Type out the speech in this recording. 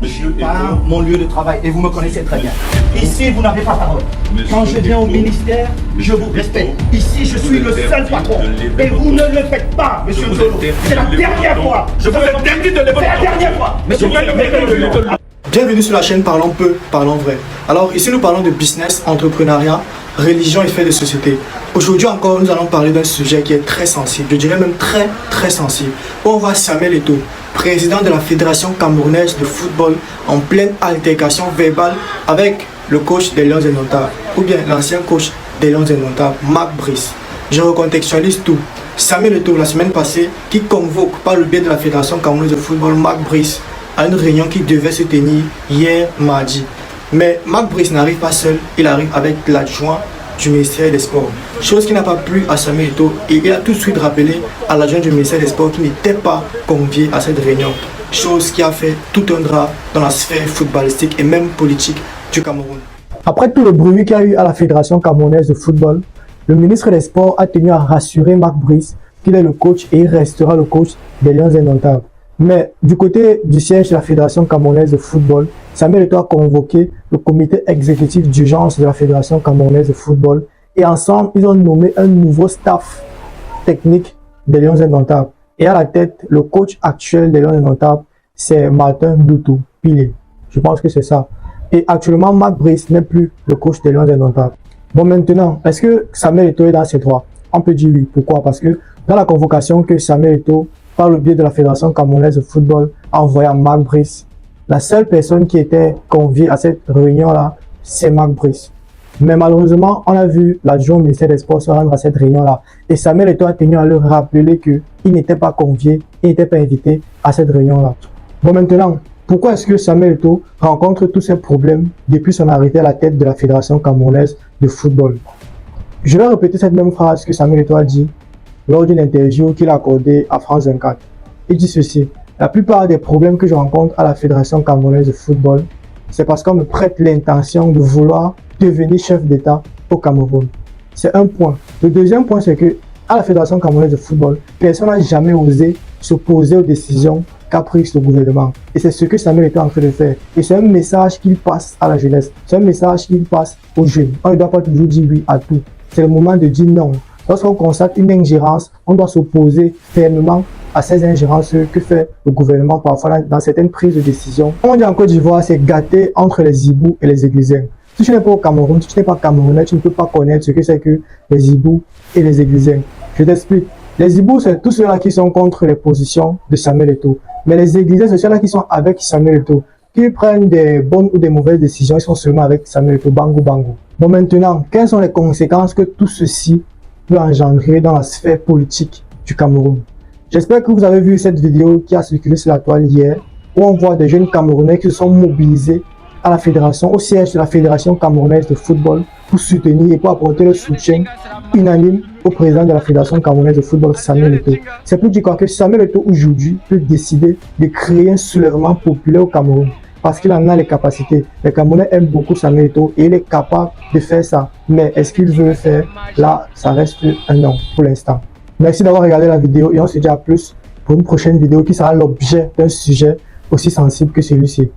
Je pars mon lieu de travail et vous me connaissez très bien. Ici, vous n'avez pas parole. Quand je viens au ministère, je vous respecte. Ici, je suis le seul patron. Et vous ne le faites pas, monsieur Zolo. C'est la dernière fois. Je vous interdis de lever. C'est la dernière fois. Monsieur Zolo. Bienvenue sur la chaîne Parlons peu, parlons vrai. Alors ici nous parlons de business, entrepreneuriat, religion et faits de société. Aujourd'hui encore nous allons parler d'un sujet qui est très sensible, je dirais même très sensible. On voit Samuel Eto'o, président de la Fédération camerounaise de football, en pleine altercation verbale avec le coach des Lions Indomptables, ou bien l'ancien coach des Lions Indomptables, Marc Brice. Je recontextualise tout. Samuel Eto'o la semaine passée qui convoque par le biais de la Fédération camerounaise de football Marc Brice à une réunion qui devait se tenir hier mardi. Mais Marc Brice n'arrive pas seul, il arrive avec l'adjoint du ministère des Sports. Chose qui n'a pas plu à Samuel Eto'o et il a tout de suite rappelé à l'adjoint du ministère des Sports qui n'était pas convié à cette réunion. Chose qui a fait tout un drap dans la sphère footballistique et même politique du Cameroun. Après tout le bruit qu'il y a eu à la Fédération camerounaise de football, le ministre des Sports a tenu à rassurer Marc Brice qu'il est le coach et il restera le coach des Lions Indomptables. Mais du côté du siège de la Fédération camerounaise de football, Samuel Eto'o a convoqué le comité exécutif d'urgence de la Fédération camerounaise de football et ensemble, ils ont nommé un nouveau staff technique des Lions Indomptables. Et à la tête, le coach actuel des Lions Indomptables, c'est Martin Doutou Pilé. Je pense que c'est ça. Et actuellement, Marc Brice n'est plus le coach des Lions Indomptables. Bon, maintenant, est-ce que Samuel Eto'o est dans ses droits? On peut dire oui. Pourquoi? Parce que dans la convocation que Samuel Eto'o, par le biais de la Fédération camerounaise de football, a envoyé à Marc Brice, la seule personne qui était conviée à cette réunion-là, c'est Marc Brice. Mais malheureusement, on a vu l'adjoint au ministère des Sports se rendre à cette réunion-là. Et Samuel Eto'o a tenu à leur rappeler qu'il n'était pas convié, il n'était pas invité à cette réunion-là. Bon, maintenant, pourquoi est-ce que Samuel Eto'o rencontre tous ces problèmes depuis son arrivée à la tête de la Fédération camerounaise de football? Je vais répéter cette même phrase que Samuel Eto'o a dit lors d'une interview qu'il a accordée à France 24. Il dit ceci: la plupart des problèmes que je rencontre à la Fédération camerounaise de football, c'est parce qu'on me prête l'intention de vouloir devenir chef d'État au Cameroun. C'est un point. Le deuxième point, c'est que à la Fédération camerounaise de football, personne n'a jamais osé s'opposer aux décisions qu'a prises le gouvernement. Et c'est ce que Samuel Eto'o est en train de faire. Et c'est un message qu'il passe à la jeunesse. C'est un message qu'il passe aux jeunes. On ne doit pas toujours dire oui à tout. C'est le moment de dire non. Lorsqu'on constate une ingérence, on doit s'opposer fermement à ces ingérences que fait le gouvernement parfois dans certaines prises de décision. On dit en Côte d'Ivoire, c'est gâté entre les Ibous et les Églisiens. Si tu n'es pas au Cameroun, si tu n'es pas camerounais, tu ne peux pas connaître ce que c'est que les Ibous et les Églisiens. Je t'explique. Les Ibous, c'est tous ceux-là qui sont contre les positions de Samuel Eto'o. Mais les Églisiens, c'est ceux-là qui sont avec Samuel Eto'o. Qu'ils prennent des bonnes ou des mauvaises décisions, ils sont seulement avec Samuel Eto'o, bango bango. Bon, maintenant, quelles sont les conséquences que tout ceci peut engendrer dans la sphère politique du Cameroun? J'espère que vous avez vu cette vidéo qui a circulé sur la toile hier, où on voit des jeunes Camerounais qui se sont mobilisés à la fédération, au siège de la Fédération camerounaise de football, pour soutenir et pour apporter le soutien unanime au président de la Fédération camerounaise de football, Samuel Eto'o. C'est pour dire quoi que Samuel Eto'o aujourd'hui peut décider de créer un soulèvement populaire au Cameroun, parce qu'il en a les capacités. Les Camerounais aiment beaucoup Samuel Eto'o et il est capable de faire ça. Mais est-ce qu'il veut le faire? Là, ça reste un non pour l'instant. Merci d'avoir regardé la vidéo et on se dit à plus pour une prochaine vidéo qui sera l'objet d'un sujet aussi sensible que celui-ci.